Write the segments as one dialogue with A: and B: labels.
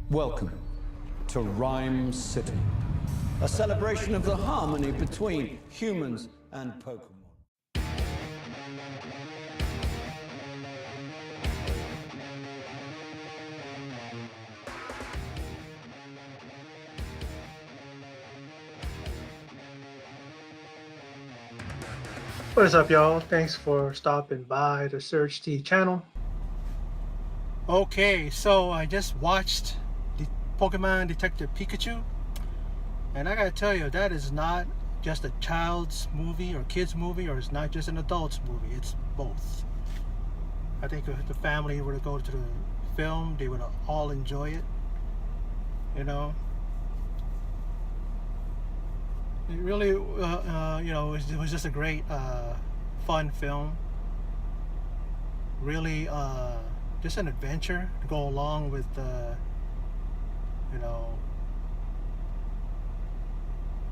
A: Welcome to Rhyme City, a celebration of the harmony between humans and Pokemon.
B: What is up, y'all? Thanks for stopping by the Search T channel. Okay, so I just watched the Pokemon Detective Pikachu, and I gotta tell you, that is not just a child's movie or kid's movie, or it's not just an adult's movie. It's both. I think if the family were to go to the film, they would all enjoy it. You know, it really, it was just a great, fun film. Really, just an adventure to go along with,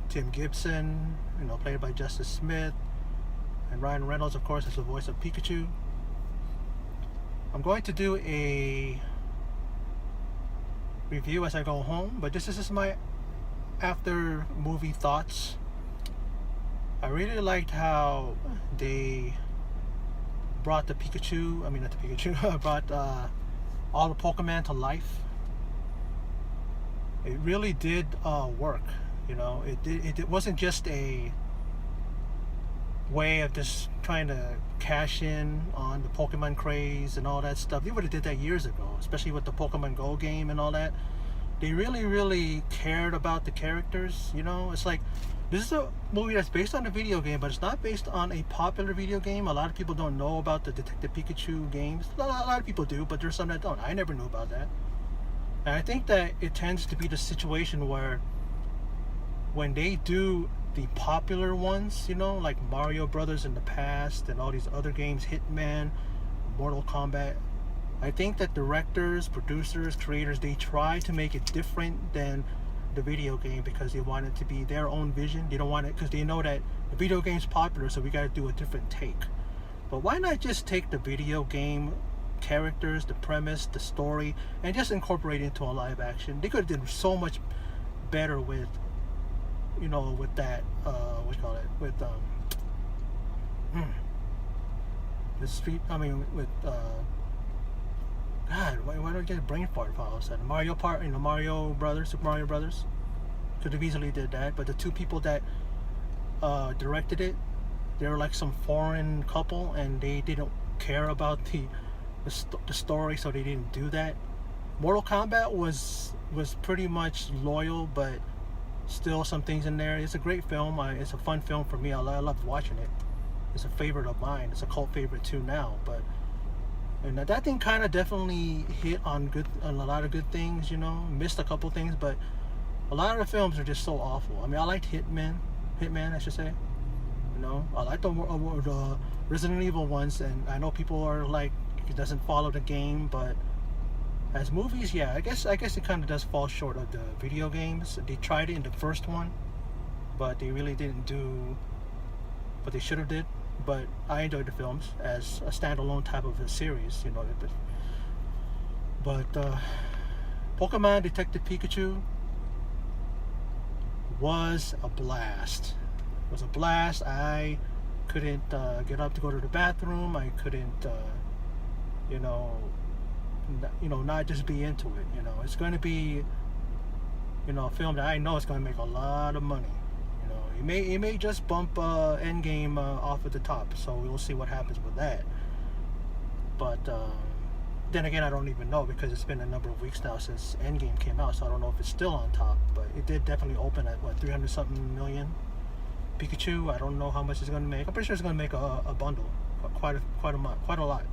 B: Tim Gibson, played by Justice Smith, and Ryan Reynolds, of course, as the voice of Pikachu. I'm going to do a review as I go home, but this is just my after movie thoughts. I really liked how they brought brought all the Pokemon to life. It really did work. It wasn't just a way of just trying to cash in on the Pokemon craze and all that stuff. They would have did that years ago, especially with the Pokemon Go game and all that. They really cared about the characters. It's like, this is a movie that's based on a video game, but it's not based on a popular video game. A lot of people don't know about the Detective Pikachu games. A lot of people do, but there's some that don't. I never knew about that. And I think that it tends to be the situation where when they do the popular ones, like Mario Brothers in the past and all these other games, Hitman, Mortal Kombat, I think that directors, producers, creators, they try to make it different than the video game because they want it to be their own vision. They don't want it because they know that the video game's popular, so we got to do a different take. But why not just take the video game characters, the premise, the story, and just incorporate it into a live action? They could have done so much better with, with that, the street, with, God, why do I get a brain fart all of a sudden? Mario Brothers, Super Mario Brothers. Could have easily did that, but the two people that directed it, they were like some foreign couple, and they didn't care about the story, so they didn't do that. Mortal Kombat was pretty much loyal, but still some things in there. It's a great film. It's a fun film for me. I love watching it. It's a favorite of mine. It's a cult favorite too now, but. And that thing kind of definitely hit on a lot of good things, missed a couple things, but a lot of the films are just so awful. I liked Hitman, I should say. I like the Resident Evil ones, and I know people are like, it doesn't follow the game, but as movies, yeah, I guess it kind of does fall short of the video games. They tried it in the first one, but they really didn't do what they should have did. But I enjoyed the films as a standalone type of a series, But Pokemon Detective Pikachu was a blast. It was a blast. I couldn't get up to go to the bathroom. I couldn't, not just be into it. It's going to be, a film that I know is going to make a lot of money. It may just bump Endgame off at the top, so we'll see what happens with that. But then again, I don't even know because it's been a number of weeks now since Endgame came out, so I don't know if it's still on top. But it did definitely open at 300-something million. Pikachu, I don't know how much it's going to make. I'm pretty sure it's going to make a bundle, quite a lot.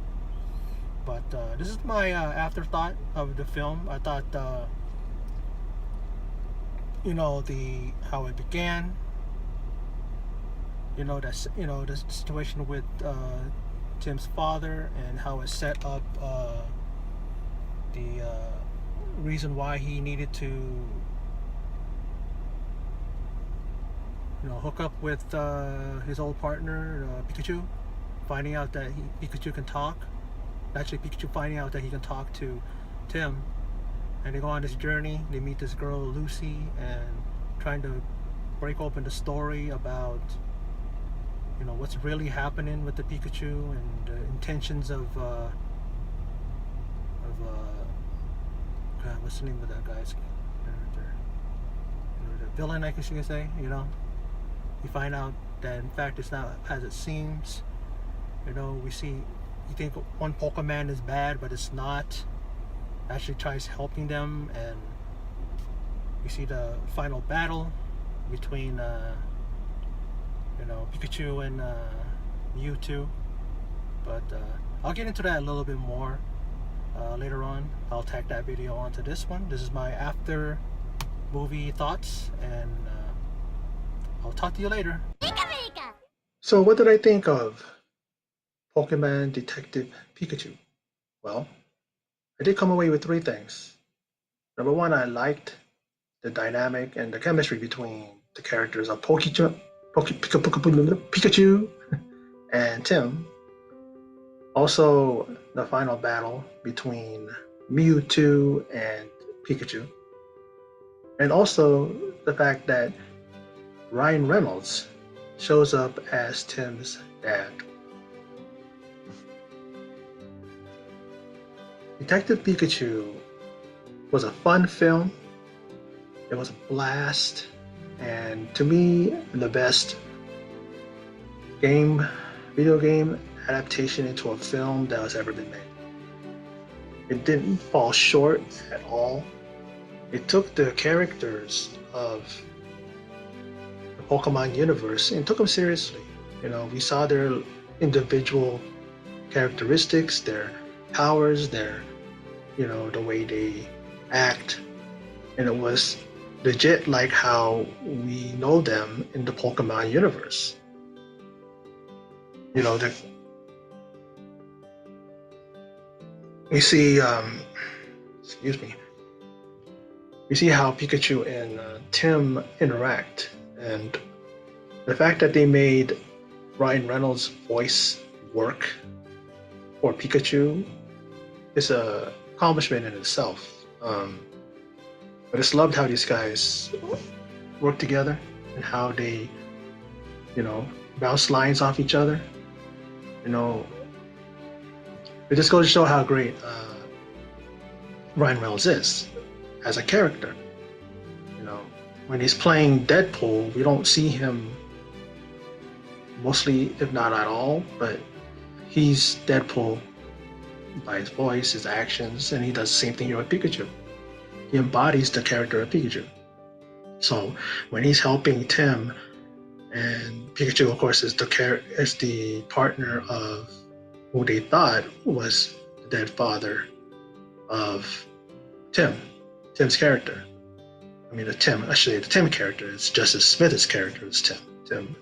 B: But this is my afterthought of the film. I thought, how it began. The situation with Tim's father and how it set up the reason why he needed to hook up with his old partner Pikachu, finding out that Pikachu can talk. Actually, Pikachu finding out that he can talk to Tim, and they go on this journey. They meet this girl Lucy, and trying to break open the story about what's really happening with the Pikachu and the intentions of God, what's the name of that guy's character? The villain, I guess you could say. You find out that in fact it's not as it seems. We see, you think one Pokemon is bad, but it's not. Actually tries helping them, and we see the final battle between Pikachu and Mewtwo. But I'll get into that a little bit more later on. I'll tag that video onto this one. This is my after movie thoughts, and I'll talk to you later. So what did I think of Pokemon Detective Pikachu? Well, I did come away with three things. Number one, I liked the dynamic and the chemistry between the characters of Pikachu and Tim. Also, the final battle between Mewtwo and Pikachu. And also the fact that Ryan Reynolds shows up as Tim's dad. Detective Pikachu was a fun film. It was a blast, and to me, the best video game adaptation into a film that has ever been made. It didn't fall short at all. It took the characters of the Pokemon universe and took them seriously. We saw their individual characteristics, their powers, their the way they act, and it was legit like how we know them in the Pokemon universe. We see, we see how Pikachu and Tim interact, and the fact that they made Ryan Reynolds' voice work for Pikachu is a accomplishment in itself. I just loved how these guys work together and how they, bounce lines off each other. It just goes to show how great Ryan Reynolds is as a character. When he's playing Deadpool, we don't see him mostly, if not at all, but he's Deadpool by his voice, his actions, and he does the same thing here with Pikachu. He embodies the character of Pikachu. So when he's helping Tim, and Pikachu, of course, is the partner of who they thought was the dead father of Tim's character. The Tim character is Justice Smith's character is Tim.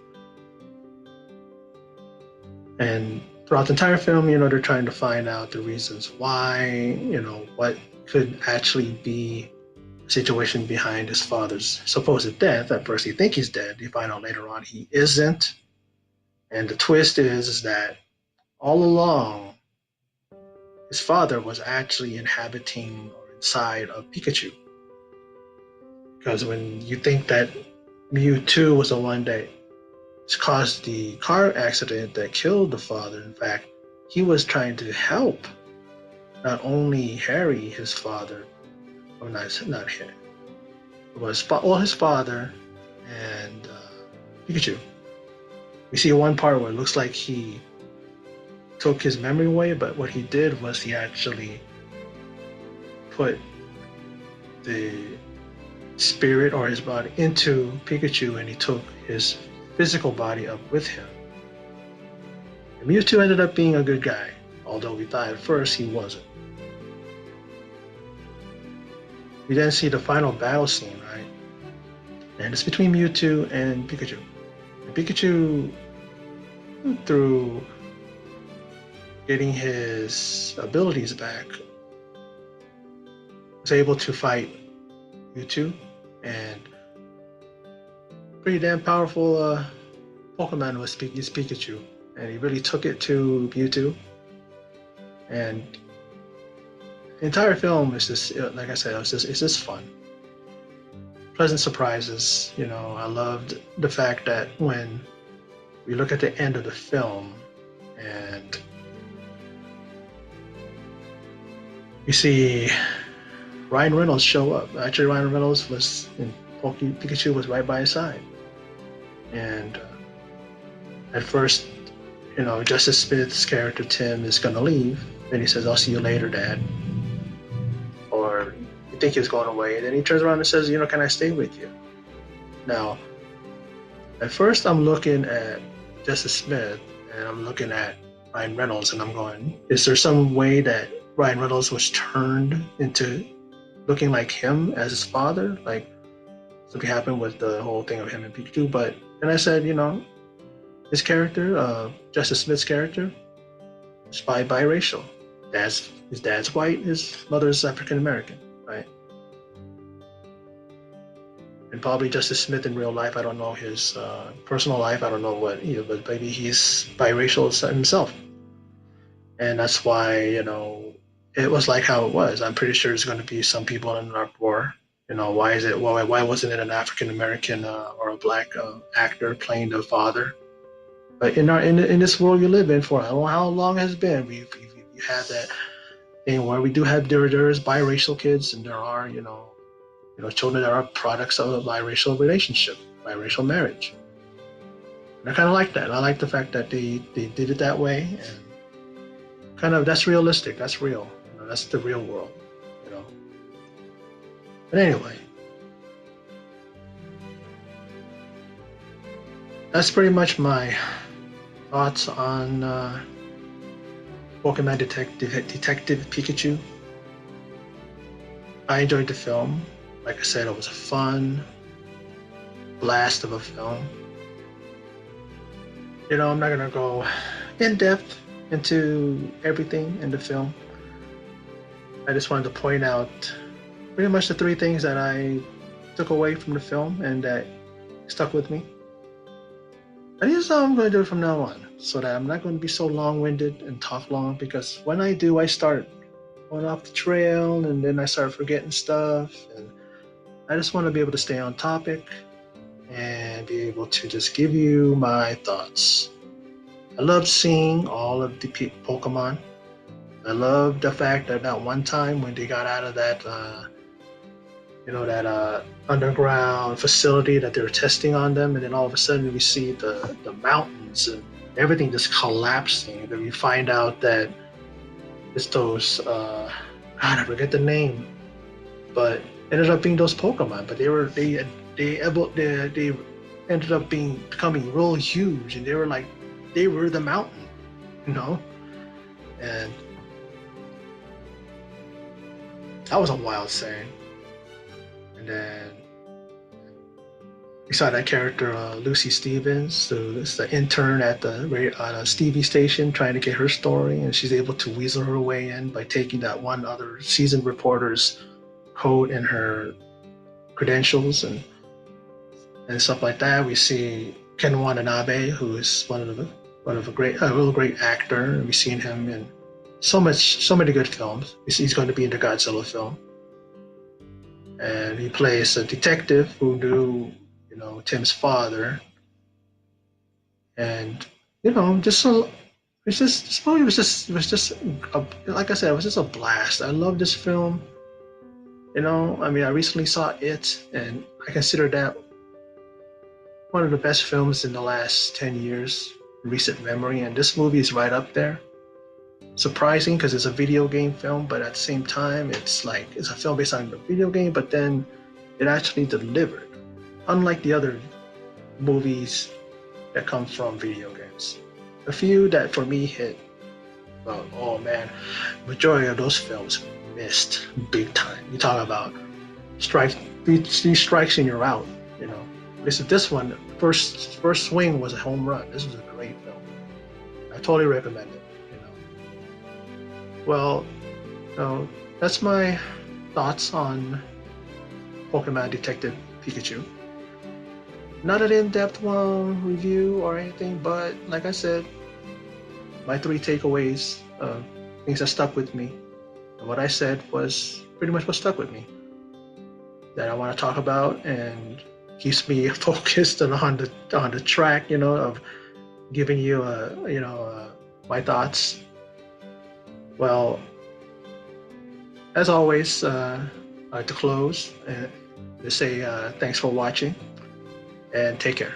B: And throughout the entire film, they're trying to find out the reasons why, what could actually be the situation behind his father's supposed death. At first, you think he's dead. You find out later on he isn't. And the twist is that all along, his father was actually inhabiting or inside of Pikachu. Because when you think that Mewtwo was the one that caused the car accident that killed the father, in fact, he was trying to help not only Harry, his father, or not Harry, it was his father and Pikachu. We see one part where it looks like he took his memory away, but what he did was he actually put the spirit or his body into Pikachu, and he took his physical body up with him. And Mewtwo ended up being a good guy, although we thought at first he wasn't. We then see the final battle scene, right? And it's between Mewtwo and Pikachu. And Pikachu, through getting his abilities back, was able to fight Mewtwo, and pretty damn powerful Pokemon was Pikachu, and he really took it to Mewtwo. And The entire film is just, like I said, it's just fun, pleasant surprises. I loved the fact that when we look at the end of the film and we see Ryan Reynolds show up. Actually, Ryan Reynolds was in Pikachu was right by his side, and at first, Justice Smith's character Tim is gonna leave, and he says, "I'll see you later, Dad," or you think he's going away, and then he turns around and says, "Can I stay with you?" Now, at first, I'm looking at Justice Smith, and I'm looking at Ryan Reynolds, and I'm going, "Is there some way that Ryan Reynolds was turned into looking like him as his father, like something happened with the whole thing of him and Pikachu?" But then I said, his character, Justice Smith's character, is biracial. His dad's white, his mother's African American, right? And probably Justice Smith in real life, I don't know his personal life, I don't know what, but maybe he's biracial himself. And that's why, it was like how it was. I'm pretty sure there's going to be some people in an uproar. Why wasn't it an African American or a black actor playing the father? But in this world you live in, for how long has it been? We had that thing where we do have there is biracial kids, and there are children that are products of a biracial relationship, biracial marriage. And I kind of like that. I like the fact that they did it that way, and kind of that's realistic. That's real. That's the real world. But anyway, that's pretty much my thoughts on Pokemon Detective Pikachu. I enjoyed the film. Like I said, it was a fun blast of a film. I'm not gonna go in depth into everything in the film. I just wanted to point out pretty much the three things that I took away from the film and that stuck with me. And this is how I'm going to do it from now on, so that I'm not going to be so long-winded and talk long, because when I do, I start going off the trail and then I start forgetting stuff. And I just want to be able to stay on topic and be able to just give you my thoughts. I love seeing all of the Pokemon. I love the fact that one time when they got out of that, that underground facility that they were testing on them, and then all of a sudden we see the mountains and everything just collapsing, and then we find out that it's those, God, I forget the name, but ended up being those Pokemon, but they ended up becoming real huge, and they were the mountain, and that was a wild saying. And then we saw that character, Lucy Stevens, who is the intern at the Stevie station, trying to get her story, and she's able to weasel her way in by taking that one other seasoned reporter's code in her credentials and stuff like that. We see Ken Watanabe, who is one of a real great actor. We've seen him in so many good films. He's going to be in the Godzilla film, and he plays a detective who knew, Tim's father, and this movie was just like I said, it was just a blast. I love this film. I recently saw it, and I consider that one of the best films in the last 10 years, in recent memory, and this movie is right up there. Surprising because it's a video game film, but at the same time, it's a film based on a video game, but then it actually delivered. Unlike the other movies that come from video games. A few that for me hit, oh man, majority of those films missed big time. You talk about three strikes and you're out, This one, first swing was a home run. This was a great film. I totally recommend it, Well, that's my thoughts on Pokemon Detective Pikachu. Not an in-depth review or anything, but like I said, my three takeaways, things that stuck with me. And what I said was pretty much what stuck with me, that I want to talk about, and keeps me focused on the track, of giving you my thoughts. Well, as always, to close, to say thanks for watching and take care.